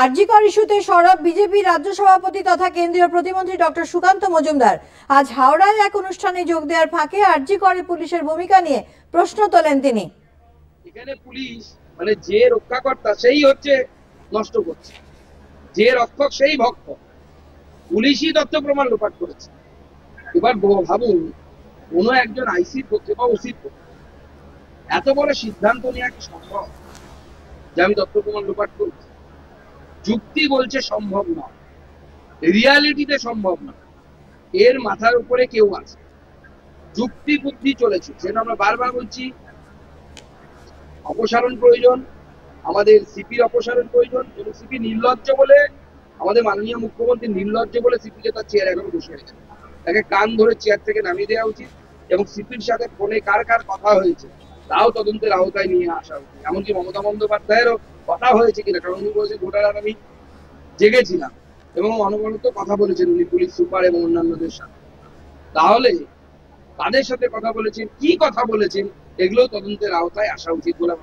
আরজি কর ইস্যুতে সরব বিজেপি রাজ্য সভাপতি তথা কেন্দ্রীয় প্রতিমন্ত্রী ডক্টর সুকান্ত মজুমদার। আজ হাওড়ায় এক অনুষ্ঠানে যোগ দেওয়ার ফাঁকে আরজি করে পুলিশের ভূমিকা নিয়ে প্রশ্ন তোলেন তিনি। এখানে পুলিশ মানে যে রক্ষাকর্তা সেই হচ্ছে নষ্ট করছে, যে রক্ষক সেই ভক্ত। পুলিশই তথ্য প্রমাণ লোপাট করেছে। এবার ভাবুন, কোনো একজন আইসির পক্ষে বা ওসির পক্ষে এত বড় সিদ্ধান্ত নেওয়া কি সম্ভব যে আমি তথ্য প্রমাণ লোপাট করব? যুক্তি বলছে সম্ভব নয়, রিয়ালিটিতে সম্ভব না। এর মাথার উপরে কেউ আছে, যুক্তি বুদ্ধি চলেছে, সেটা আমরা বারবার বলছি। অপসারণ প্রয়োজন, আমাদের সিপির অপসারণ প্রয়োজন। এবং সিপি নির্লজ্জ বলে, আমাদের মাননীয় মুখ্যমন্ত্রী নির্লজ্জ বলে সিপিকে তার চেয়ার এখনো বসে রেখেছে। তাকে কান ধরে চেয়ার থেকে নামিয়ে দেওয়া উচিত এবং সিপির সাথে ফোনে কার কার কথা হয়েছে তাও তদন্তের আওতায় নিয়ে আসা উচিত। এমনকি মমতা বন্দ্যোপাধ্যায়েরও কথা হয়েছে কিনা, কারণ উনি বলছেন গোটা রাত আমি জেগেছিলাম এবং অনবরত কথা বলেছেন উনি পুলিশ সুপার এবং অন্যান্যদের সাথে। তাহলে তাদের সাথে কথা বলেছেন, কি কথা বলেছেন, এগুলো তদন্তের আওতায় আসা উচিত বলে